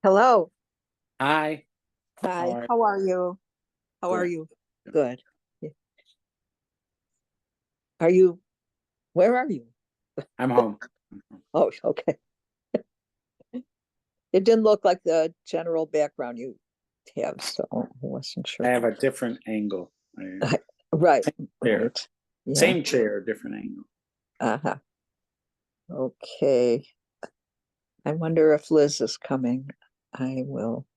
Hello. Hi, how Hi. are How are you? How you? are Good. you? Good. Are you, where are you? I'm home. Oh, okay. It didn't look like the general background you have, so I wasn't I sure. have a different angle. Right, Chair. right. Yeah. Same chair, different angle. Uh-huh. Okay. I wonder if Liz is coming. I will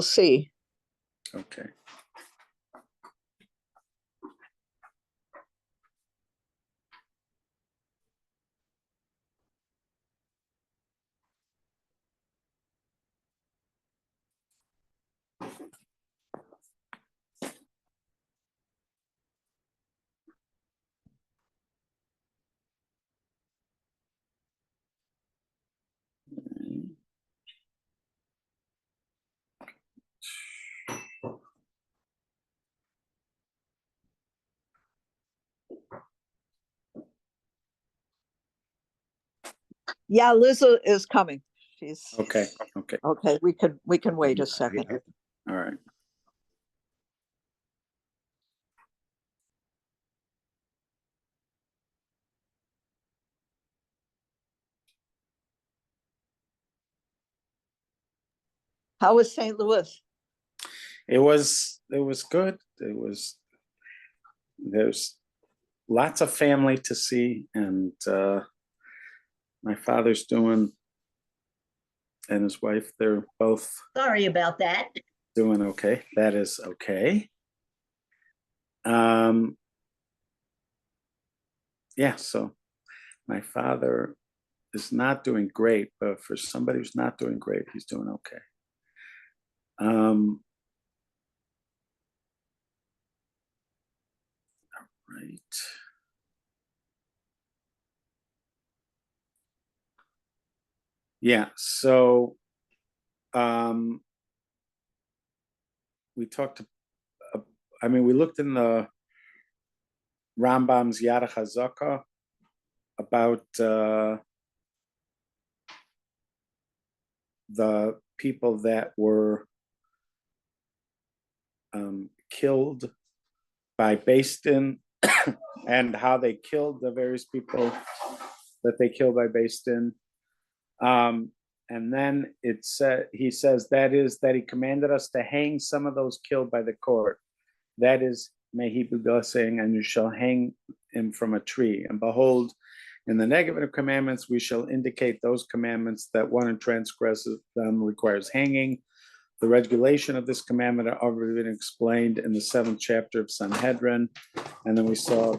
see. Okay. Yeah, Liz is coming. She's Okay. Okay. okay. We can wait a second. All right. How was St. Louis? It was good. There's lots of family to see, and my father's doing, and his wife, they're both Sorry about that. doing okay. That is okay. Yeah, so my father is not doing great, but for somebody who's not doing great, he's doing okay. Right. Yeah, so we talked, we looked in the Rambam's Yad HaZaka about the people that were killed by Beis Din and how they killed the various people that they killed by Beis Din. And then he says that is that he commanded us to hang some of those killed by the court. That is, may he be blessing, and you shall hang him from a tree. And behold, in the negative commandments, we shall indicate those commandments that one who transgresses them requires hanging. The regulation of this commandment are already been explained in the 7th chapter of Sanhedrin, and then we saw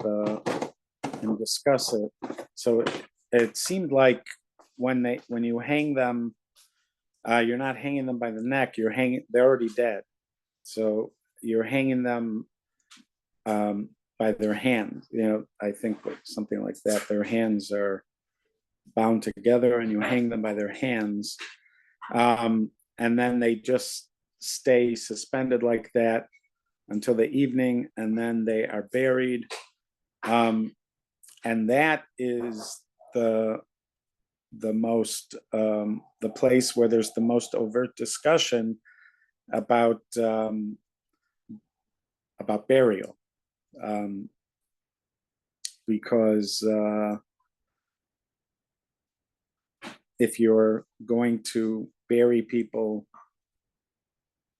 and discuss it. So it seemed like when you hang them, you're not hanging them by the neck. They're already dead, so you're hanging them by their hands. I think something like that. Their hands are bound together, and you hang them by their hands, and then they just stay suspended like that until the evening, and then they are buried. And that is the place where there's the most overt discussion about burial, because if you're going to bury people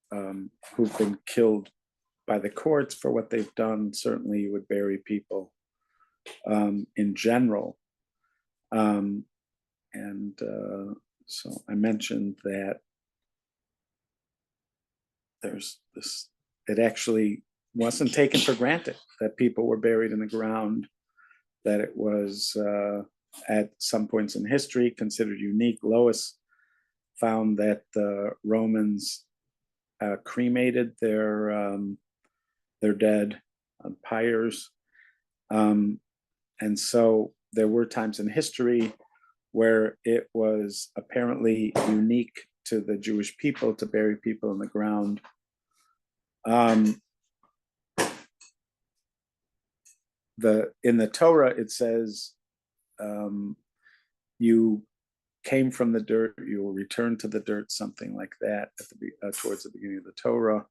who've been killed by the courts for what they've done, certainly you would bury people in general. So I mentioned that there's this, it actually wasn't taken for granted that people were buried in the ground, that it was at some points in history considered unique. Lois found that the Romans cremated their dead on pyres. And so there were times in history where it was apparently unique to the Jewish people to bury people in the ground. In the Torah, it says you came from the dirt, you will return to the dirt, something like that towards the beginning of the Torah.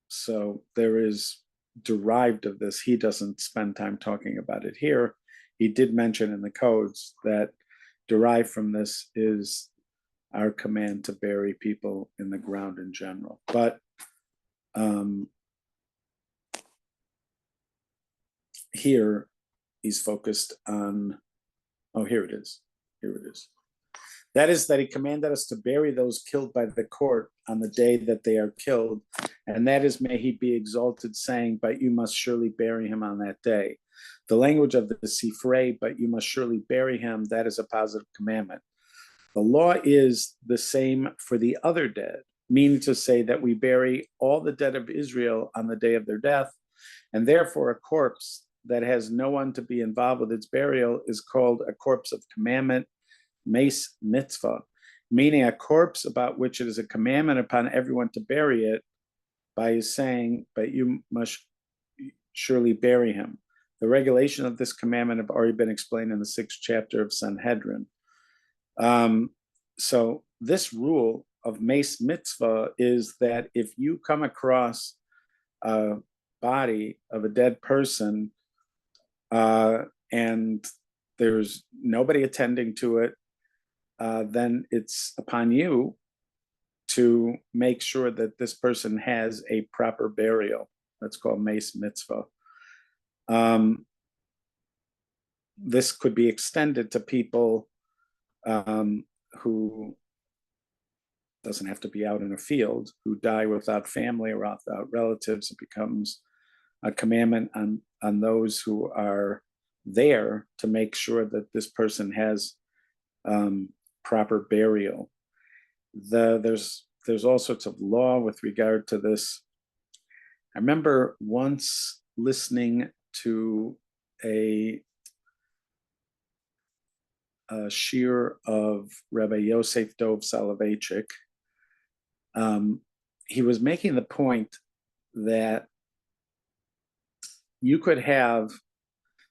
So there is derived of this. He doesn't spend time talking about it here. He did mention in the codes that derived from this is our command to bury people in the ground in general. But here he's focused on, oh, here it is. Here it is. That is that he commanded us to bury those killed by the court on the day that they are killed. And that is, may he be exalted, saying, but you must surely bury him on that day. The language of the Sifrei, but you must surely bury him, that is a positive commandment. The law is the same for the other dead, meaning to say that we bury all the dead of Israel on the day of their death, and therefore a corpse that has no one to be involved with its burial is called a corpse of commandment, Mace mitzvah, meaning a corpse about which it is a commandment upon everyone to bury it, by his saying, but you must surely bury him. The regulation of this commandment have already been explained in the 6th chapter of Sanhedrin. So this rule of Mace mitzvah is that if you come across a body of a dead person and there's nobody attending to it, then it's upon you to make sure that this person has a proper burial. That's called Mace mitzvah. This could be extended to people who doesn't have to be out in a field, who die without family or without relatives. It becomes a commandment on those who are there to make sure that this person has proper burial. There's all sorts of law with regard to this. I remember once listening to a shir of Rabbi Yosef Dov Soloveitchik. He was making the point that you could have,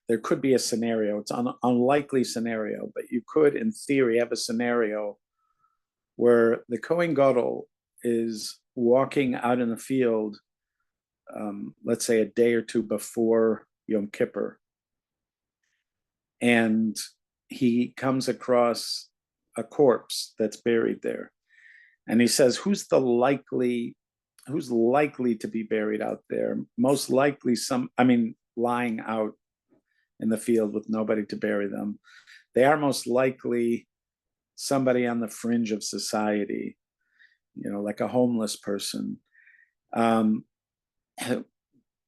there could be a scenario, it's an unlikely scenario, but you could, in theory, have a scenario where the Kohen Gadol is walking out in the field, let's say a day or two before Yom Kippur, and he comes across a corpse that's buried there. And he says, who's likely to be buried out there? Most likely lying out in the field with nobody to bury them. They are most likely somebody on the fringe of society, like a homeless person.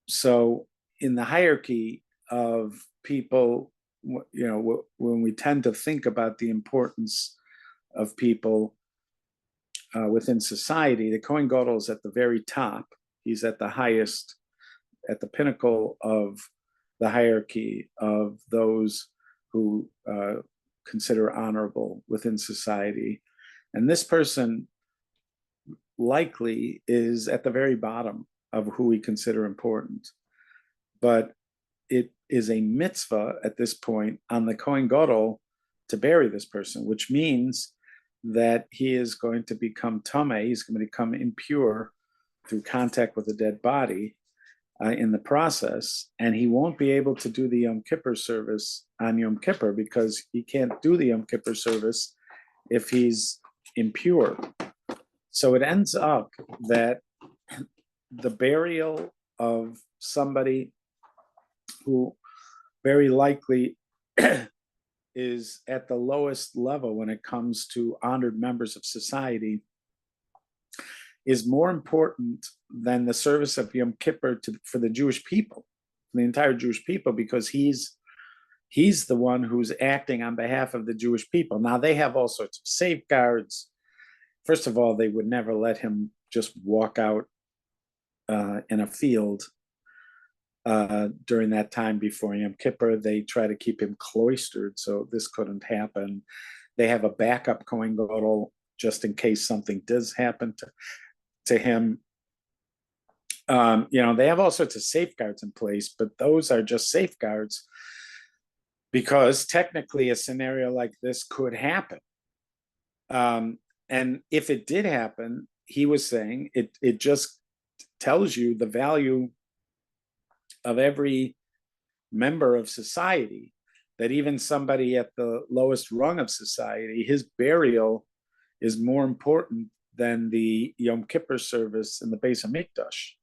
So in the hierarchy of people, when we tend to think about the importance of people within society, the Kohen Gadol is at the very top. He's at the highest, at the pinnacle of the hierarchy of those who consider honorable within society. And this person likely is at the very bottom of who we consider important. But it is a mitzvah at this point on the Kohen Gadol to bury this person, which means that he is going to become tameh, he's going to become impure through contact with a dead body in the process, and he won't be able to do the Yom Kippur service on Yom Kippur because he can't do the Yom Kippur service if he's impure. So it ends up that the burial of somebody who very likely is at the lowest level when it comes to honored members of society is more important than the service of Yom Kippur for the Jewish people, the entire Jewish people, because he's the one who's acting on behalf of the Jewish people. Now, they have all sorts of safeguards. First of all, they would never let him just walk out in a field during that time before Yom Kippur. They try to keep him cloistered, so this couldn't happen. They have a backup Kohen Gadol just in case something does happen to him. They have all sorts of safeguards in place, but those are just safeguards. because technically a scenario like this could happen. And if it did happen, he was saying it just tells you the value of every member of society, that even somebody at the lowest rung of society, his burial is more important than the Yom Kippur service in the Beis Hamikdash.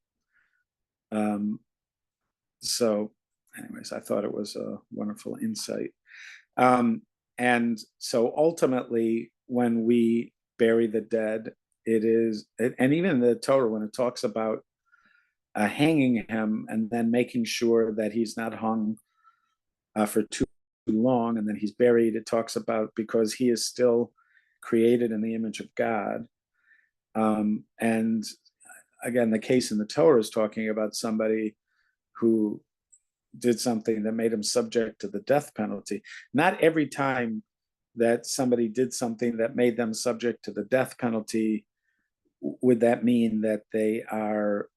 So anyways, I thought it was a wonderful insight. And so ultimately, when we bury the dead, it is, and even the Torah, when it talks about hanging him and then making sure that he's not hung for too long and then he's buried, it talks about because he is still created in the image of God. And again, the case in the Torah is talking about somebody who did something that made him subject to the death penalty. Not every time that somebody did something that made them subject to the death penalty would that mean that they are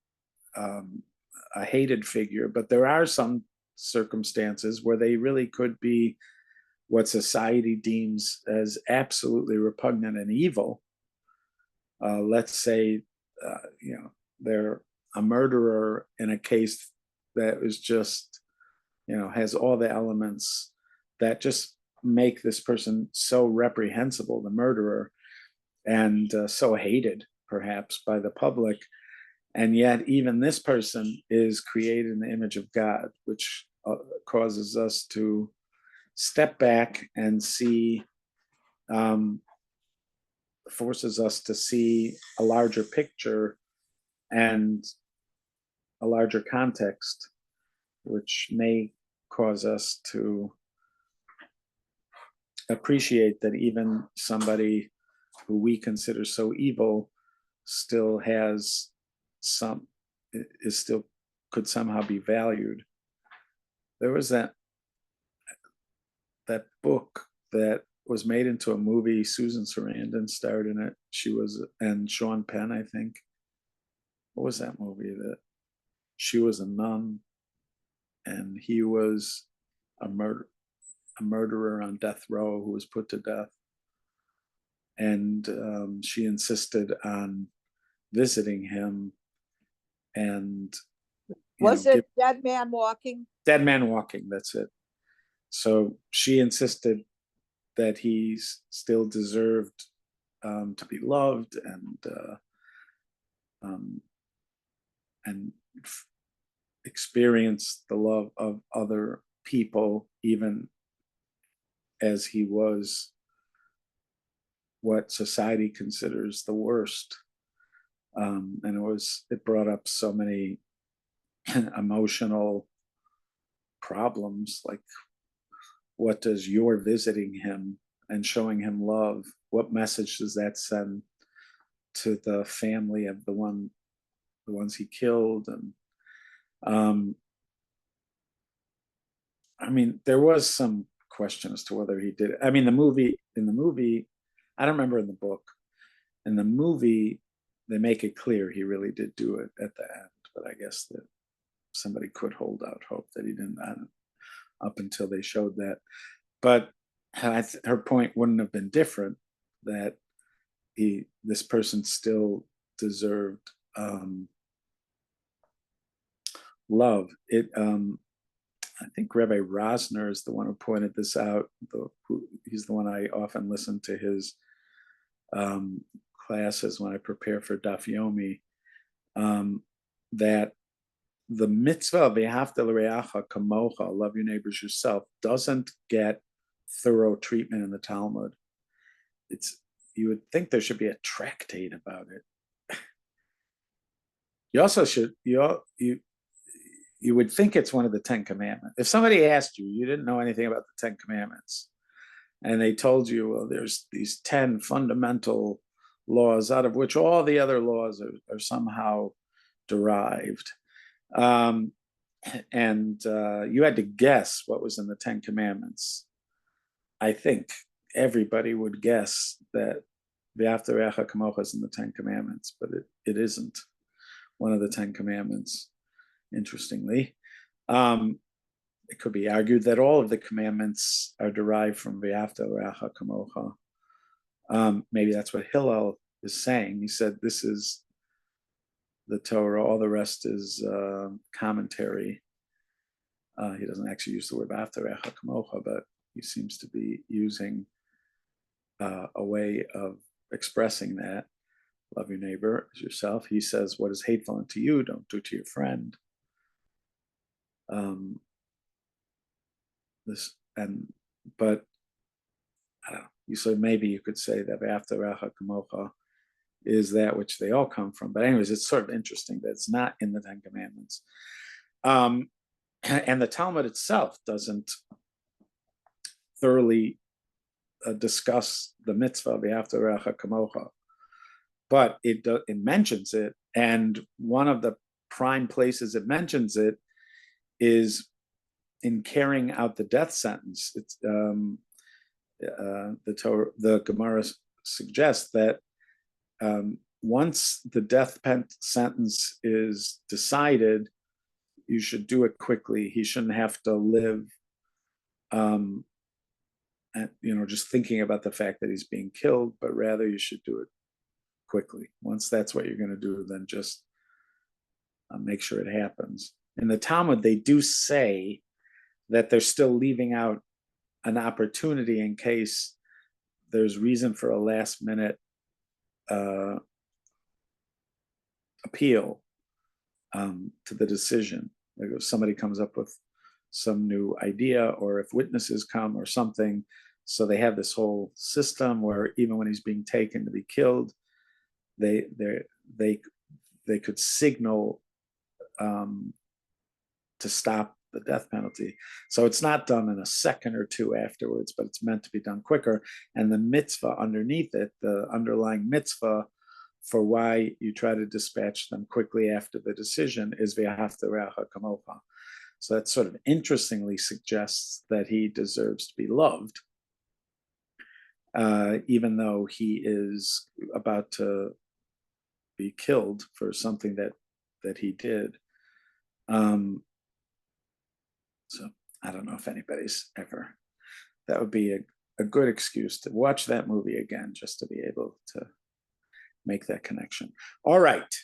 a hated figure, but there are some circumstances where they really could be what society deems as absolutely repugnant and evil. Let's say, they're a murderer in a case that is just, has all the elements that just make this person so reprehensible, the murderer, and so hated perhaps by the public. And yet even this person is created in the image of God, which causes us to step back and see, forces us to see a larger picture and a larger context, which may cause us to appreciate that even somebody who we consider so evil still has still could somehow be valued. There was that book that was made into a movie. Susan Sarandon starred in it. And Sean Penn, I think. What was that movie that she was a nun and he was a murderer on death row who was put to death, and she insisted on visiting him and was it Dead Man Walking? Dead Man Walking, that's it. So she insisted that he still deserved to be loved and experience the love of other people, even as he was what society considers the worst. And it brought up so many emotional problems, like, what does your visiting him and showing him love, what message does that send to the family of the ones he killed? And I mean, there was some question as to whether he did it. I mean, in the movie, I don't remember in the book. In the movie, they make it clear he really did do it at the end, but I guess that somebody could hold out hope that he didn't, up until they showed that. But her point wouldn't have been different, that this person still deserved love. I think Rabbi Rosner is the one who pointed this out. He's the one I often listen to his classes when I prepare for Daf Yomi, that the mitzvah v'ahavta l'reacha kamocha, love your neighbors yourself, doesn't get thorough treatment in the Talmud. You would think there should be a tractate about it. You also should, you would think it's one of the 10 Commandments. If somebody asked you, you didn't know anything about the 10 Commandments, and they told you, well, there's these 10 fundamental laws out of which all the other laws are somehow derived. And you had to guess what was in the 10 Commandments. I think everybody would guess that v'ahavta l'reacha kamocha is in the 10 Commandments, but it isn't one of the 10 Commandments, interestingly. it could be argued that all of the commandments are derived from V'ahavta l'reacha kamocha. Maybe that's what Hillel is saying. He said this is the Torah, all the rest is commentary. He doesn't actually use the word V'ahavta l'reacha kamocha, but he seems to be using a way of expressing that. Love your neighbor as yourself. He says, what is hateful unto you, don't do to your friend. But I don't know. So maybe you could say that V'ahavta l'reacha kamocha is that which they all come from. But anyways, it's sort of interesting that it's not in the Ten Commandments. And the Talmud itself doesn't thoroughly discuss the mitzvah V'ahavta l'reacha kamocha, but it mentions it, and one of the prime places it mentions it is in carrying out the death sentence. It's the Gemara suggests that once the death sentence is decided, you should do it quickly. He shouldn't have to live, just thinking about the fact that he's being killed, but rather you should do it quickly. Once that's what you're going to do, then just make sure it happens. In the Talmud, they do say that they're still leaving out an opportunity in case there's reason for a last minute appeal to the decision. Like if somebody comes up with some new idea, or if witnesses come or something. So they have this whole system where even when he's being taken to be killed, they could signal to stop the death penalty. So it's not done in a second or two afterwards, but it's meant to be done quicker. And the mitzvah underneath it, the underlying mitzvah for why you try to dispatch them quickly after the decision, is V'ahavta l'reacha kamocha. So that sort of interestingly suggests that he deserves to be loved, even though he is about to be killed for something that he did. So I don't know if anybody's ever, that would be a good excuse to watch that movie again, just to be able to make that connection. All right.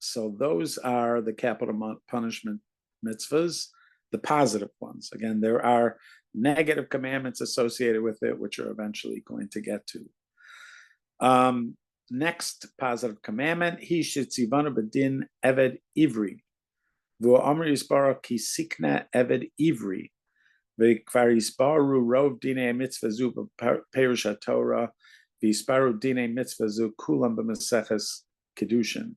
So those are the capital punishment mitzvahs, the positive ones. Again, there are negative commandments associated with it, which are eventually going to get to. Next positive commandment, he shetzivanu b'din eved ivri. V'amr yisbara ki sikna eved ivri. V'kvar yisbaru rov dinei mitzvah zu b'perush haTorah. V'yisbaru dinei mitzvah zu kulam b'meseches kedushin.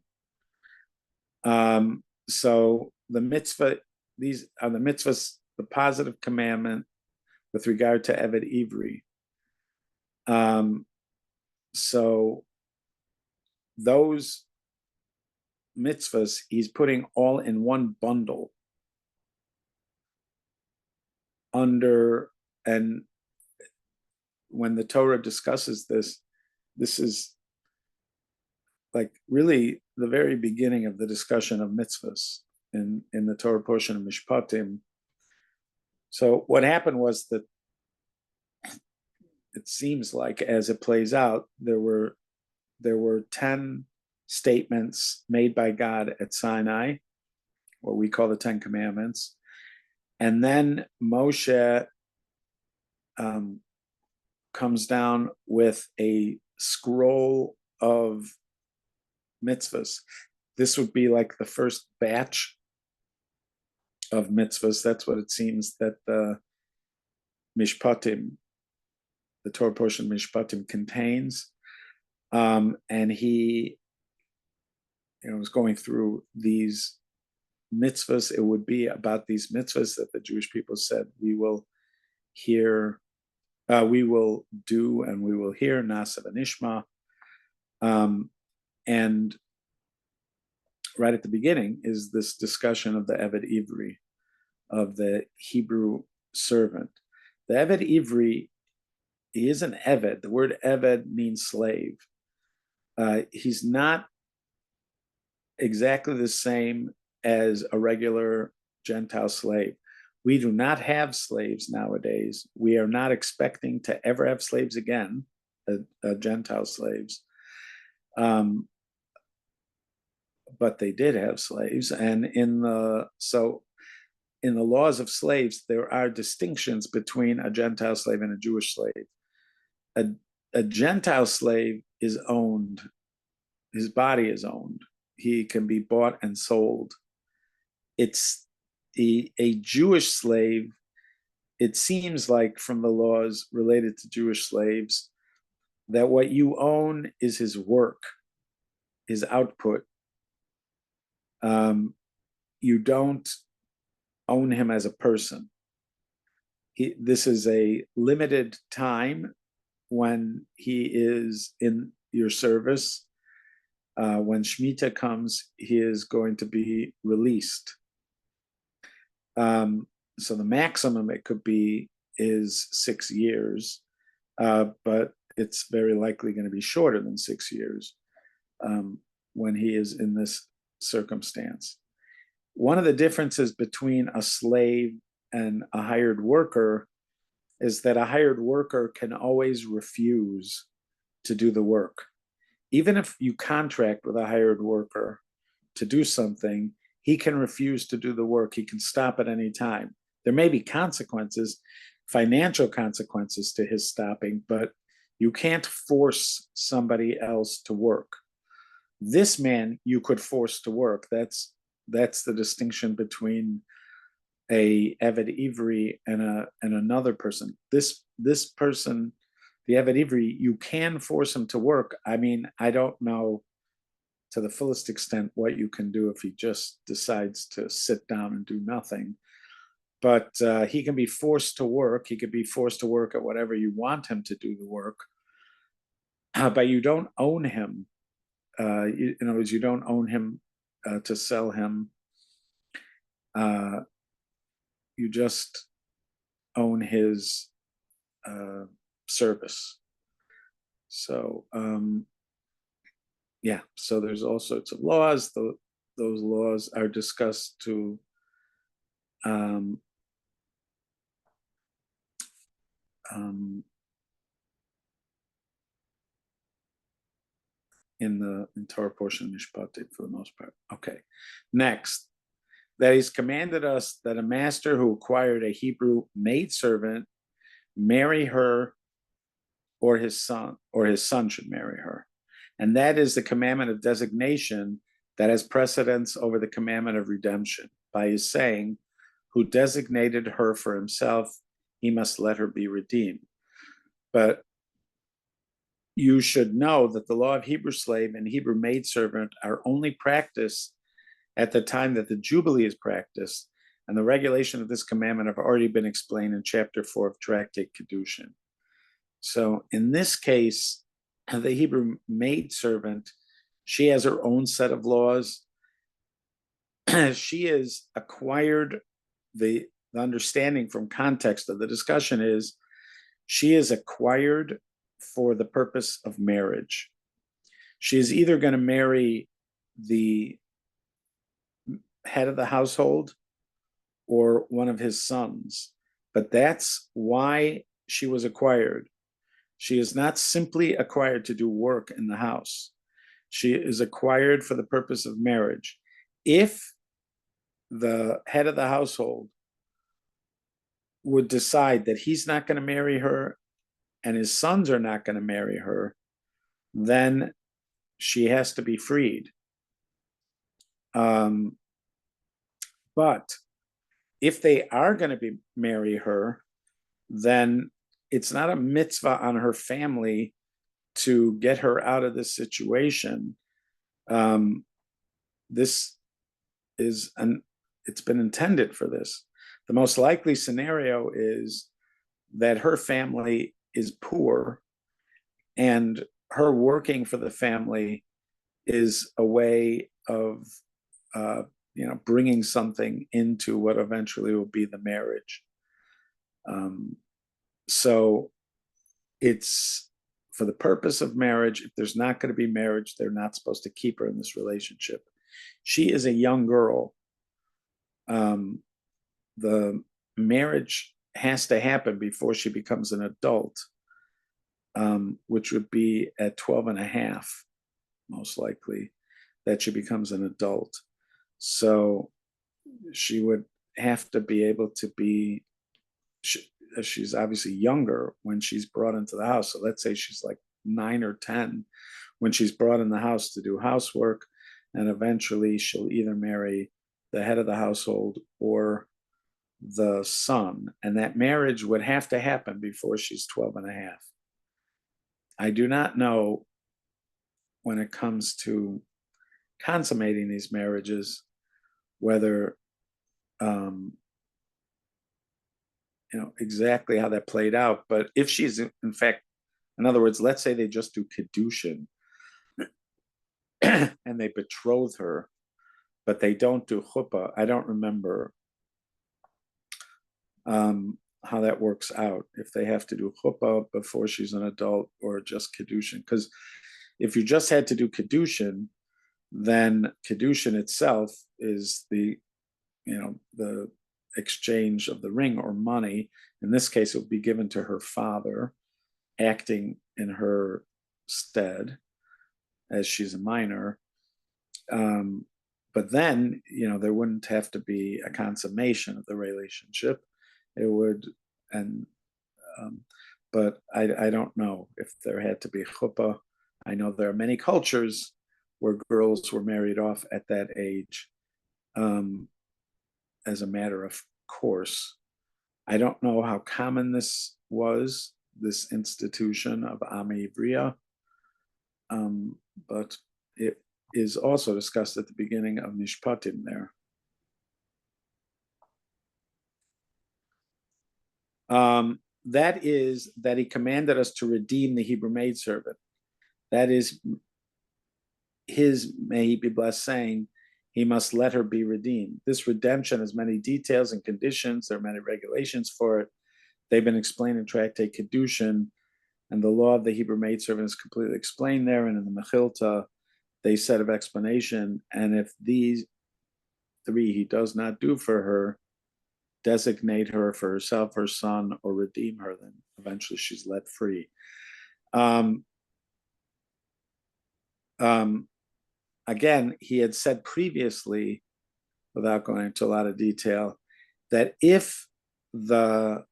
So the mitzvah, these are the mitzvahs, the positive commandment with regard to eved ivri. So those mitzvahs he's putting all in one bundle under, and when the Torah discusses this is like really the very beginning of the discussion of mitzvahs in the Torah portion of Mishpatim. So what happened was that it seems like, as it plays out, there were 10 statements made by God at Sinai, what we call the 10 Commandments. And then Moshe comes down with a scroll of mitzvahs. This would be like the first batch of mitzvahs. That's what it seems that the Mishpatim, the Torah portion of Mishpatim, contains. And he was going through these mitzvahs. It would be about these mitzvahs that the Jewish people said, we will hear, we will do, and we will hear, Nasa v'nishma. And right at the beginning is this discussion of the Eved Ivri, of the Hebrew servant. The Eved Ivri, he is an Eved. The word Eved means slave. He's not exactly the same as a regular Gentile slave. We do not have slaves nowadays. We are not expecting to ever have slaves again, Gentile slaves. But they did have slaves, and in the laws of slaves, there are distinctions between a Gentile slave and a Jewish slave. A Gentile slave is owned; his body is owned. He can be bought and sold. It's a Jewish slave. It seems like from the laws related to Jewish slaves that what you own is his work, his output. You don't own him as a person. This is a limited time when he is in your service. When Shemitah comes, he is going to be released. So the maximum it could be is 6 years, but it's very likely going to be shorter than 6 years when he is in this circumstance. One of the differences between a slave and a hired worker is that a hired worker can always refuse to do the work. Even if you contract with a hired worker to do something, he can refuse to do the work. He can stop at any time. There may be consequences, financial consequences to his stopping, but you can't force somebody else to work. This man you could force to work. That's the distinction between a Eved Ivri and another person. This person, the Eved Ivri, you can force him to work. I mean, I don't know to the fullest extent what you can do if he just decides to sit down and do nothing. But he can be forced to work. He could be forced to work at whatever you want him to do the work. But you don't own him. In other words, you don't own him to sell him. You just own his service. So yeah, so there's all sorts of laws. Those laws are discussed to in Torah portion of Mishpatim for the most part. Okay, next, that he's commanded us that a master who acquired a Hebrew maidservant marry her, or his son should marry her. And that is the commandment of designation that has precedence over the commandment of redemption, by his saying, who designated her for himself, he must let her be redeemed. But you should know that the law of Hebrew slave and Hebrew maidservant are only practiced at the time that the Jubilee is practiced, and the regulation of this commandment have already been explained in chapter 4 of Tractate Kedushin. So in this case, the Hebrew maidservant, she has her own set of laws. She has acquired the understanding from context of the discussion is she is acquired for the purpose of marriage. She is either going to marry the head of the household or one of his sons, but that's why she was acquired. She is not simply acquired to do work in the house. She is acquired for the purpose of marriage. If the head of the household would decide that he's not going to marry her and his sons are not going to marry her, then she has to be freed. But if they are going to marry her, then it's not a mitzvah on her family to get her out of this situation. This is it's been intended for this. The most likely scenario is that her family is poor and her working for the family is a way of bringing something into what eventually will be the marriage. So it's for the purpose of marriage. If there's not going to be marriage, they're not supposed to keep her in this relationship. She is a young girl. the marriage has to happen before she becomes an adult, which would be at 12 and a half, most likely, that she becomes an adult. So she would have to be able to be, she's obviously younger when she's brought into the house. So let's say she's like 9 or 10 when she's brought in the house to do housework, and eventually she'll either marry the head of the household or the son, and that marriage would have to happen before she's 12 and a half. I do not know, when it comes to consummating these marriages, whether exactly how that played out. But if she's, in fact, in other words, let's say they just do Kiddushin and they betroth her, but they don't do chuppah. I don't remember how that works out, if they have to do chuppah before she's an adult or just Kiddushin. Because if you just had to do Kiddushin, then Kiddushin itself is the exchange of the ring or money. In this case, it would be given to her father, acting in her stead as she's a minor. But then, there wouldn't have to be a consummation of the relationship. It would, but I don't know if there had to be chuppah. I know there are many cultures where girls were married off at that age, as a matter of course. I don't know how common this was, this institution of Ami Ivriya, but it is also discussed at the beginning of Mishpatim there. That is that he commanded us to redeem the Hebrew maidservant. That is his, may he be blessed, saying, he must let her be redeemed. This redemption has many details and conditions. There are many regulations for it. They've been explained in Tractate Kiddushin, and the law of the Hebrew maidservant is completely explained there. And in the Mechilta, they said of explanation, and if these three he does not do for her, designate her for herself, her son, or redeem her, then eventually she's let free. Again, he had said previously, without going into a lot of detail, that if the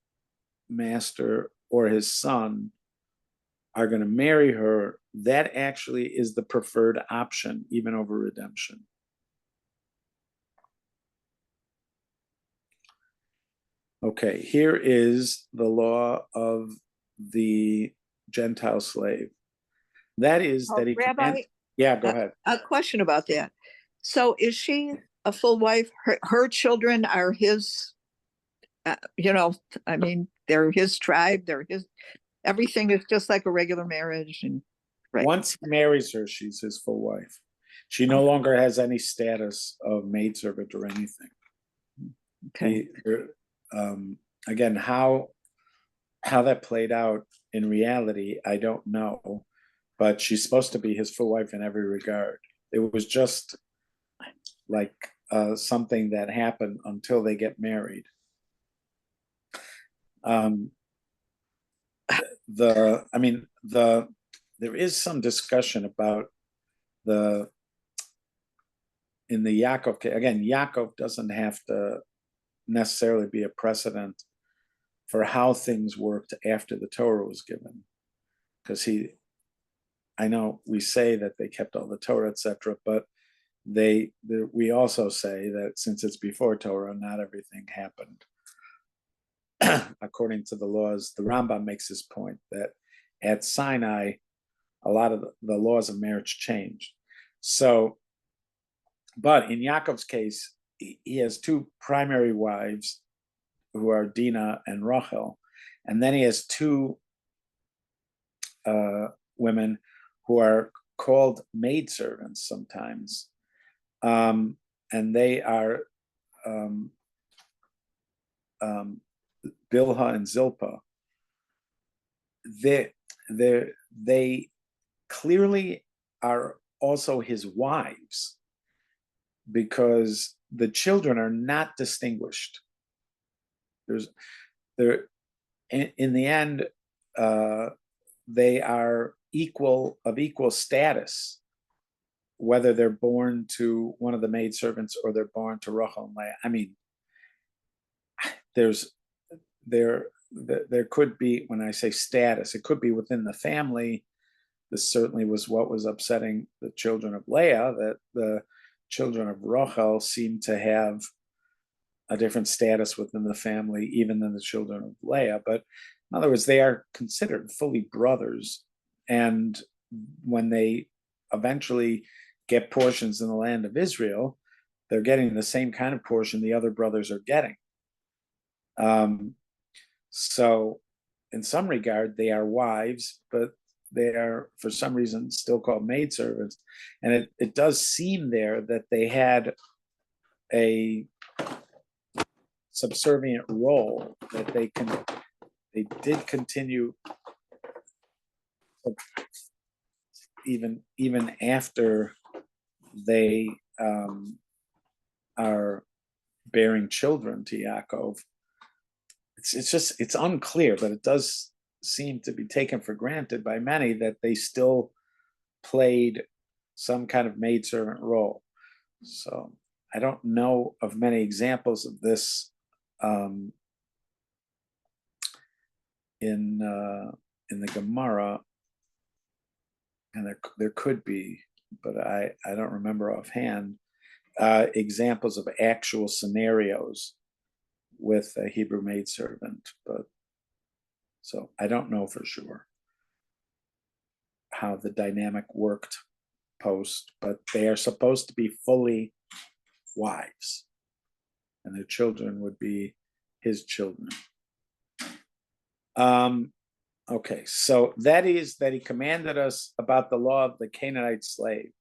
master or his son are going to marry her, that actually is the preferred option, even over redemption. Okay, here is the law of the Gentile slave. That is that he Rabbi, yeah, go ahead. A question about that. So is she a full wife? Her children are his, I mean, they're his tribe. They're his, everything is just like a regular marriage. And right. Once he marries her, she's his full wife. She no longer has any status of maidservant or anything. Okay. Again, how that played out in reality, I don't know, but she's supposed to be his full wife in every regard. It was just like something that happened until they get married. There is some discussion about in the Yaakov case. Again, Yaakov doesn't have to necessarily be a precedent for how things worked after the Torah was given, because I know we say that they kept all the Torah, etc., but we also say that since it's before Torah, not everything happened according to the laws. The Rambam makes this point that at Sinai, a lot of the laws of marriage changed. So, but in Yaakov's case, he has two primary wives who are Dinah and Rachel, and then he has two women who are called maidservants sometimes, and they are Bilhah and Zilpah. They clearly are also his wives, because the children are not distinguished. They're in the end, they are of equal status, whether they're born to one of the maidservants or they're born to Rachel and Leah. I mean, there could be, when I say status, it could be within the family. This certainly was what was upsetting the children of Leah, that the children of Rachel seemed to have a different status within the family, even than the children of Leah. But in other words, they are considered fully brothers. And when they eventually get portions in the land of Israel, they're getting the same kind of portion the other brothers are getting. So in some regard, they are wives, but they are, for some reason, still called maidservants. And it does seem there that they had a subservient role, that they did continue even after they are bearing children to Yaakov. It's unclear, but it does seem to be taken for granted by many that they still played some kind of maidservant role. So I don't know of many examples of this in the Gemara, and there could be, but I don't remember offhand examples of actual scenarios with a Hebrew maidservant. But so I don't know for sure how the dynamic worked post, but they are supposed to be fully wives, and their children would be his children. Okay, so that is that he commanded us about the law of the Canaanite slave.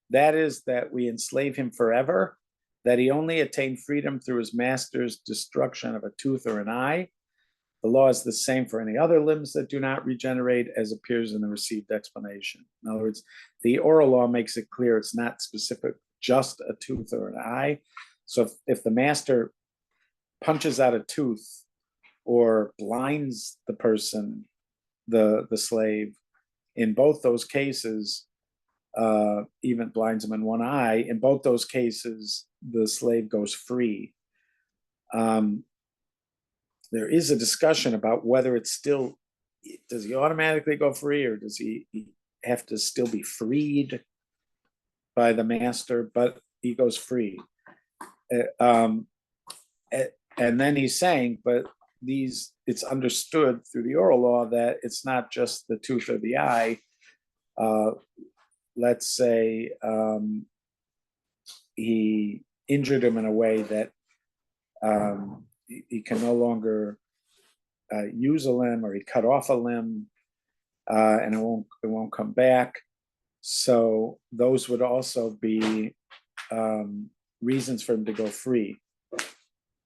That is that we enslave him forever, that he only attained freedom through his master's destruction of a tooth or an eye. The law is the same for any other limbs that do not regenerate, as appears in the received explanation. In other words, the oral law makes it clear it's not specific, just a tooth or an eye. So if the master punches out a tooth or blinds the person, the slave, in both those cases, even blinds him in one eye, in both those cases, the slave goes free. There is a discussion about whether it's still, does he automatically go free, or does he have to still be freed by the master, but he goes free. And then he's saying, but it's understood through the oral law that it's not just the tooth or the eye. Let's say he injured him in a way that he can no longer use a limb, or he cut off a limb, and it won't come back. So those would also be reasons for him to go free.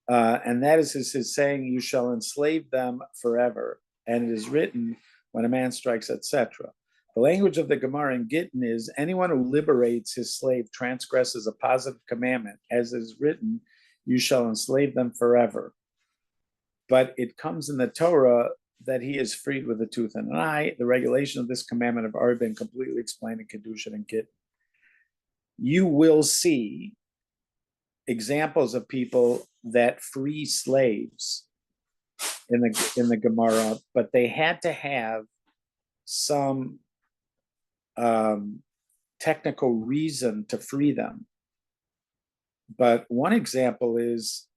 And that is his saying, you shall enslave them forever. And it is written, when a man strikes, etc. The language of the Gemara in Gittin is, anyone who liberates his slave transgresses a positive commandment, as is written, you shall enslave them forever. But it comes in the Torah that he is freed with a tooth and an eye. The regulation of this commandment have already been completely explained in Kedushin and Gittin. You will see examples of people that free slaves in the Gemara, but they had to have some technical reason to free them. But one example is,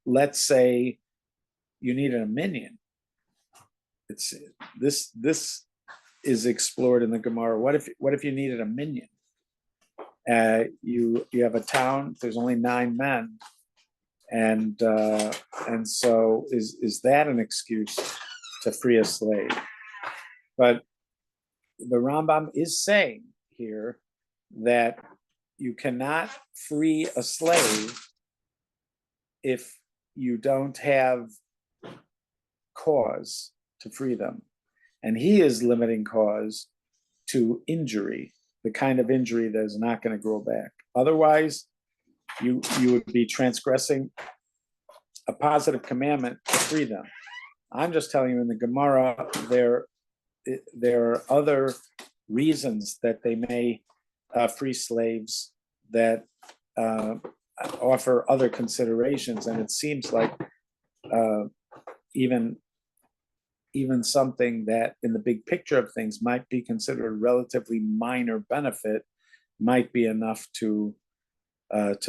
let's say you needed a minion. This is explored in the Gemara. What if you needed a minion? You have a town. There's only 9 men, and so is that an excuse to free a slave? But the Rambam is saying here that you cannot free a slave if you don't have cause to free them, and he is limiting cause to injury, the kind of injury that is not going to grow back. Otherwise, you would be transgressing a positive commandment to free them. I'm just telling you, in the Gemara, there are other reasons that they may free slaves that offer other considerations, and it seems like even something that in the big picture of things might be considered a relatively minor benefit might be enough to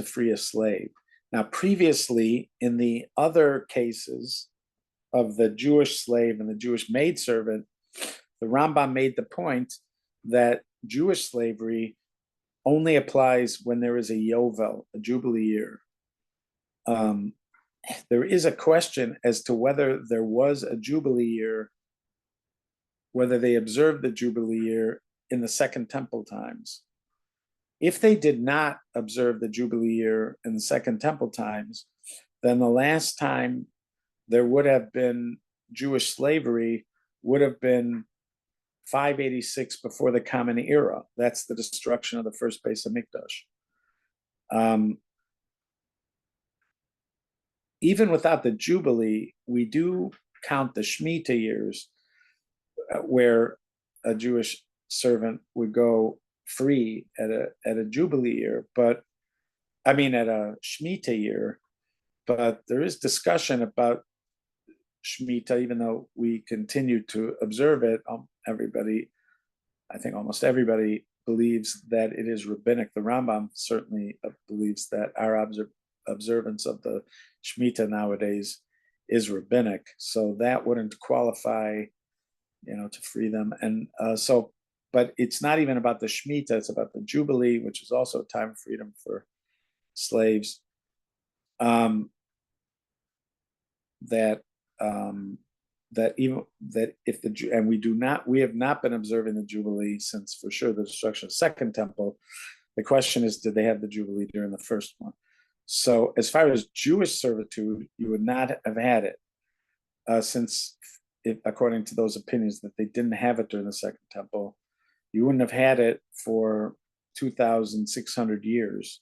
free a slave. Now, previously, in the other cases of the Jewish slave and the Jewish maidservant, the Rambam made the point that Jewish slavery only applies when there is a Yovel, a Jubilee year. There is a question as to whether there was a Jubilee year, whether they observed the Jubilee year in the Second Temple times. If they did not observe the Jubilee year in the Second Temple times, then the last time there would have been Jewish slavery would have been 586 before the Common Era. That's the destruction of the first Beis Hamikdash. Even without the Jubilee, we do count the Shemitah years where a Jewish servant would go free at a Jubilee year, at a Shemitah year. But there is discussion about Shemitah, even though we continue to observe it. I think almost everybody believes that it is rabbinic. The Rambam certainly believes that our observance of the Shemitah nowadays is rabbinic, so that wouldn't qualify, to free them. And but it's not even about the Shemitah; it's about the Jubilee, which is also a time of freedom for slaves. We have not been observing the Jubilee since, for sure, the destruction of the Second Temple. The question is, did they have the Jubilee during the first one? So as far as Jewish servitude, you would not have had it, since, according to those opinions, that they didn't have it during the Second Temple. You wouldn't have had it for 2,600 years.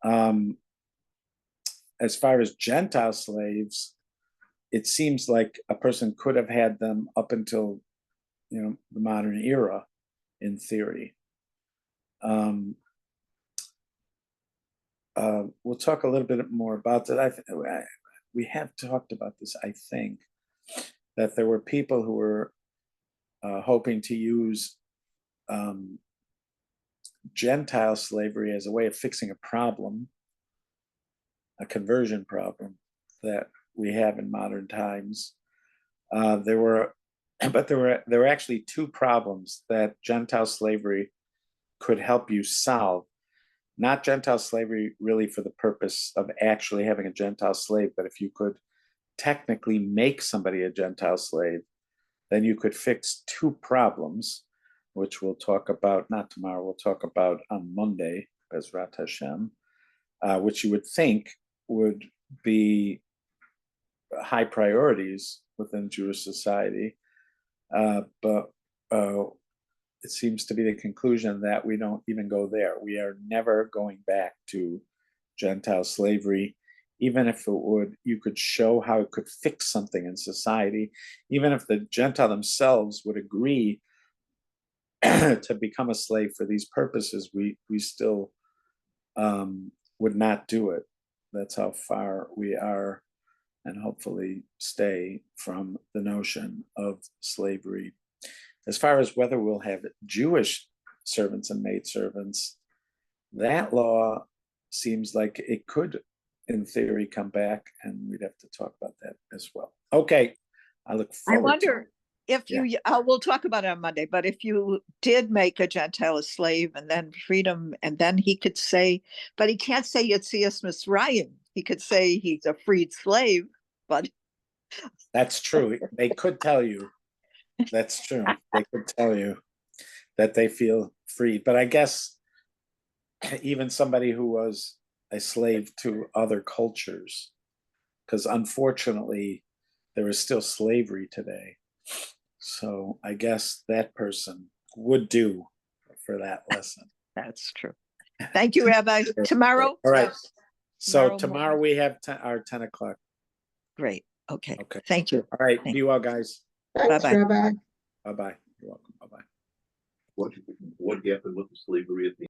As far as Gentile slaves, it seems like a person could have had them up until, the modern era, in theory. We'll talk a little bit more about that. We have talked about this, I think, that there were people who were hoping to use Gentile slavery as a way of fixing a problem, a conversion problem that we have in modern times. There were actually two problems that Gentile slavery could help you solve. Not Gentile slavery really for the purpose of actually having a Gentile slave, but if you could technically make somebody a Gentile slave, then you could fix two problems, which we'll talk about, not tomorrow, we'll talk about on Monday, Bezrat Hashem, which you would think would be high priorities within Jewish society. But it seems to be the conclusion that we don't even go there. We are never going back to Gentile slavery, even if you could show how it could fix something in society, even if the Gentile themselves would agree to become a slave for these purposes, we still would not do it. That's how far we are, and hopefully stay from the notion of slavery. As far as whether we'll have Jewish servants and maidservants, that law seems like it could, in theory, come back, and we'd have to talk about that as well. Okay, I look forward. I wonder if we'll talk about it on Monday, but if you did make a Gentile a slave and then freedom, and then he could say, but he can't say Yetzias Mitzrayim. He could say he's a freed slave, but that's true. They could tell you. That's true. They could tell you that they feel free. But I guess even somebody who was a slave to other cultures, because unfortunately there is still slavery today. So I guess that person would do for that lesson. That's true. Thank you, Rabbi. Tomorrow? All right. Yes. So Tomorrow tomorrow we have our 10 o'clock. Great. Okay. Okay. Thank you. All right. Thank Be well, guys. Thanks, Bye-bye. Rabbi. Bye-bye. You're welcome. Bye-bye. What happened with the slavery at the